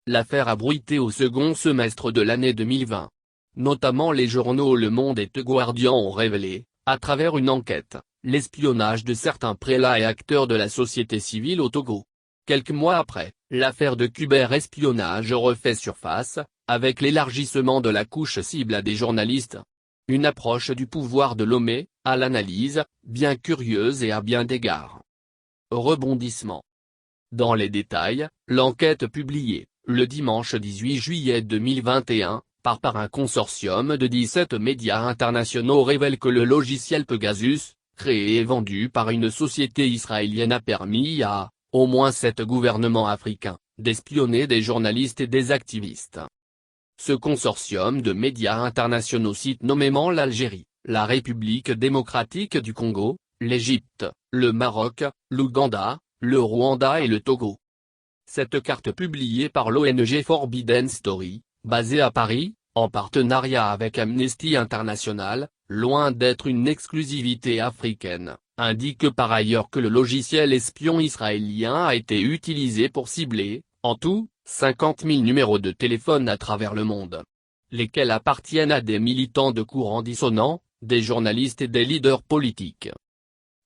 l'affaire a bruité au second semestre de l'année 2020. Notamment les journaux Le Monde et The Guardian ont révélé, à travers une enquête, l'espionnage de certains prélats et acteurs de la société civile au Togo. Quelques mois après, l'affaire de cyberespionnage refait surface, avec l'élargissement de la couche cible à des journalistes. Une approche du pouvoir de Lomé, à l'analyse, bien curieuse et à bien d'égards. Rebondissement. Dans les détails, l'enquête publiée, le dimanche 18 juillet 2021, par un consortium de 17 médias internationaux révèle que le logiciel Pegasus, créé et vendu par une société israélienne a permis à, au moins 7 gouvernements africains, d'espionner des journalistes et des activistes. Ce consortium de médias internationaux cite nommément l'Algérie, la République démocratique du Congo, l'Égypte, le Maroc, l'Ouganda, le Rwanda et le Togo. Cette carte publiée par l'ONG Forbidden Story, basée à Paris, en partenariat avec Amnesty International, loin d'être une exclusivité africaine, indique par ailleurs que le logiciel espion israélien a été utilisé pour cibler, en tout, 50 000 numéros de téléphone à travers le monde. Lesquels appartiennent à des militants de courants dissonants, des journalistes et des leaders politiques.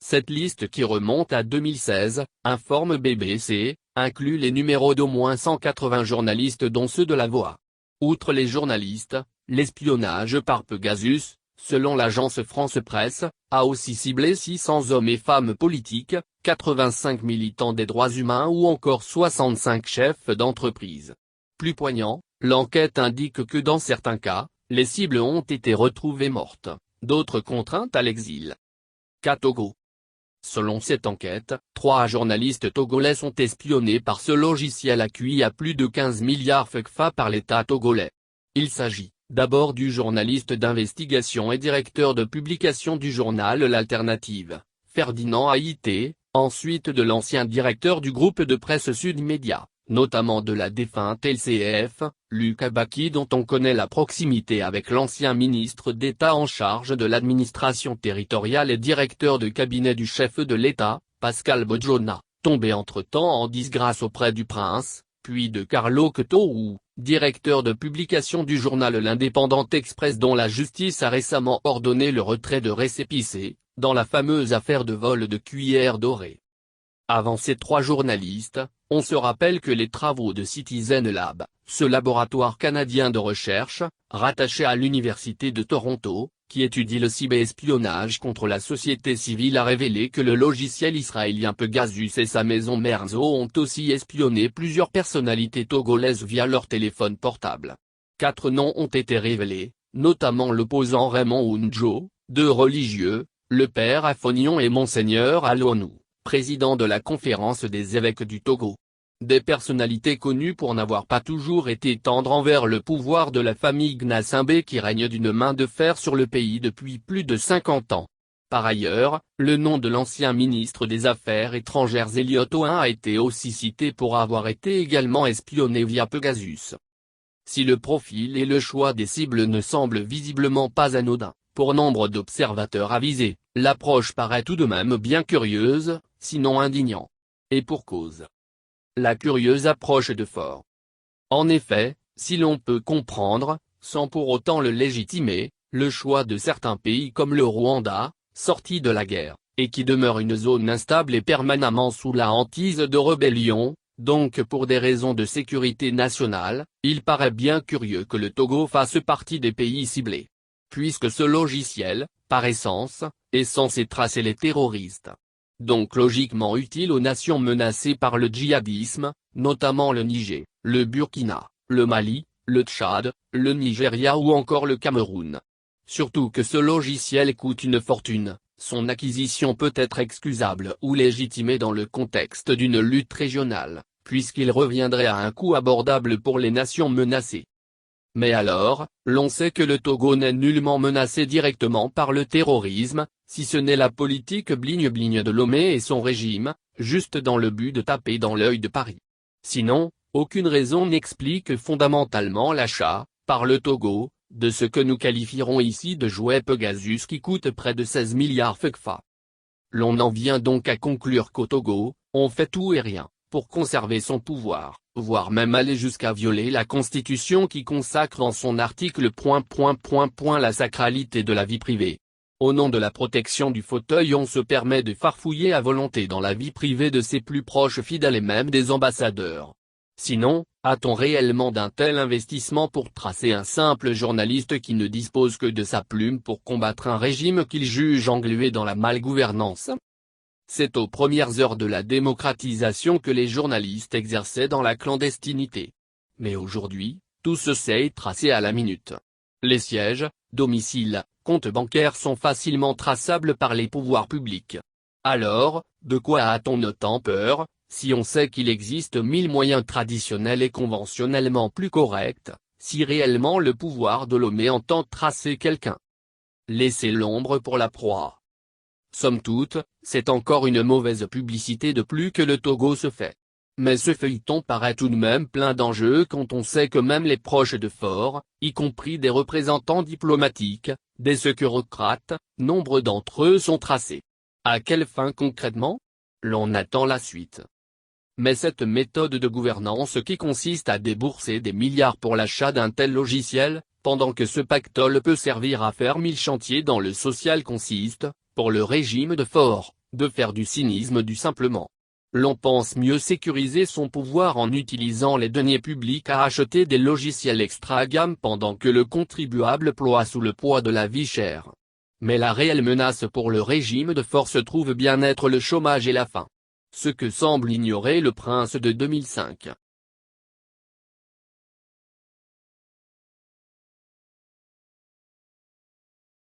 Cette liste qui remonte à 2016, informe BBC, inclut les numéros d'au moins 180 journalistes dont ceux de La Voix. Outre les journalistes, l'espionnage par Pegasus, selon l'agence France Presse, a aussi ciblé 600 hommes et femmes politiques, 85 militants des droits humains ou encore 65 chefs d'entreprise. Plus poignant, l'enquête indique que dans certains cas, les cibles ont été retrouvées mortes, d'autres contraintes à l'exil. Togo. Selon cette enquête, 3 journalistes togolais sont espionnés par ce logiciel accueilli à plus de 15 milliards CFA par l'État togolais. Il s'agit, d'abord du journaliste d'investigation et directeur de publication du journal L'Alternative, Ferdinand Haïté, ensuite de l'ancien directeur du groupe de presse Sud Média, notamment de la défunte LCF, Luc Abaki dont on connaît la proximité avec l'ancien ministre d'État en charge de l'administration territoriale et directeur de cabinet du chef de l'État, Pascal Bodjona, tombé entre-temps en disgrâce auprès du prince, puis de Carlo Quetou, directeur de publication du journal L'Indépendant Express dont la justice a récemment ordonné le retrait de récépissé, dans la fameuse affaire de vol de cuillères dorées. Avant ces 3 journalistes, on se rappelle que les travaux de Citizen Lab, ce laboratoire canadien de recherche, rattaché à l'Université de Toronto, qui étudie le cyberespionnage contre la société civile a révélé que le logiciel israélien Pegasus et sa maison Merzo ont aussi espionné plusieurs personnalités togolaises via leur téléphone portable. 4 noms ont été révélés, notamment l'opposant Raymond Oundjo, 2 religieux, le père Afonion et Monseigneur Alonou, président de la conférence des évêques du Togo. Des personnalités connues pour n'avoir pas toujours été tendres envers le pouvoir de la famille Gnassingbé qui règne d'une main de fer sur le pays depuis plus de 50 ans. Par ailleurs, le nom de l'ancien ministre des Affaires étrangères Elliot Oin a été aussi cité pour avoir été également espionné via Pegasus. Si le profil et le choix des cibles ne semblent visiblement pas anodins, pour nombre d'observateurs avisés, l'approche paraît tout de même bien curieuse, sinon indignant. Et pour cause. La curieuse approche de Fort. En effet, si l'on peut comprendre, sans pour autant le légitimer, le choix de certains pays comme le Rwanda, sorti de la guerre, et qui demeure une zone instable et permanemment sous la hantise de rébellions, donc pour des raisons de sécurité nationale, il paraît bien curieux que le Togo fasse partie des pays ciblés. Puisque ce logiciel, par essence, est censé tracer les terroristes. Donc logiquement utile aux nations menacées par le djihadisme, notamment le Niger, le Burkina, le Mali, le Tchad, le Nigeria ou encore le Cameroun. Surtout que ce logiciel coûte une fortune, son acquisition peut être excusable ou légitimée dans le contexte d'une lutte régionale, puisqu'il reviendrait à un coût abordable pour les nations menacées. Mais alors, l'on sait que le Togo n'est nullement menacé directement par le terrorisme, si ce n'est la politique bligne-bligne de Lomé et son régime, juste dans le but de taper dans l'œil de Paris. Sinon, aucune raison n'explique fondamentalement l'achat, par le Togo, de ce que nous qualifierons ici de jouet Pegasus qui coûte près de 16 milliards CFA. L'on en vient donc à conclure qu'au Togo, on fait tout et rien, pour conserver son pouvoir, voire même aller jusqu'à violer la Constitution qui consacre en son article « la sacralité de la vie privée ». Au nom de la protection du fauteuil, on se permet de farfouiller à volonté dans la vie privée de ses plus proches fidèles et même des ambassadeurs. Sinon, a-t-on réellement d'un tel investissement pour tracer un simple journaliste qui ne dispose que de sa plume pour combattre un régime qu'il juge englué dans la malgouvernance? C'est aux premières heures de la démocratisation que les journalistes exerçaient dans la clandestinité. Mais aujourd'hui, tout se sait et tracé à la minute. Les sièges, domiciles, comptes bancaires sont facilement traçables par les pouvoirs publics. Alors, de quoi a-t-on autant peur, si on sait qu'il existe 1000 moyens traditionnels et conventionnellement plus corrects, si réellement le pouvoir de Lomé entend tracer quelqu'un? Laissez l'ombre pour la proie. Somme toute, c'est encore une mauvaise publicité de plus que le Togo se fait. Mais ce feuilleton paraît tout de même plein d'enjeux quand on sait que même les proches de Faure, y compris des représentants diplomatiques, des securocrates, nombre d'entre eux sont tracés. À quelle fin concrètement? L'on attend la suite. Mais cette méthode de gouvernance qui consiste à débourser des milliards pour l'achat d'un tel logiciel, pendant que ce pactole peut servir à faire 1000 chantiers dans le social, consiste, pour le régime de Faure, de faire du cynisme du simplement. L'on pense mieux sécuriser son pouvoir en utilisant les deniers publics à acheter des logiciels extra-gamme pendant que le contribuable ploie sous le poids de la vie chère. Mais la réelle menace pour le régime de Faure se trouve bien être le chômage et la faim. Ce que semble ignorer le prince de 2005.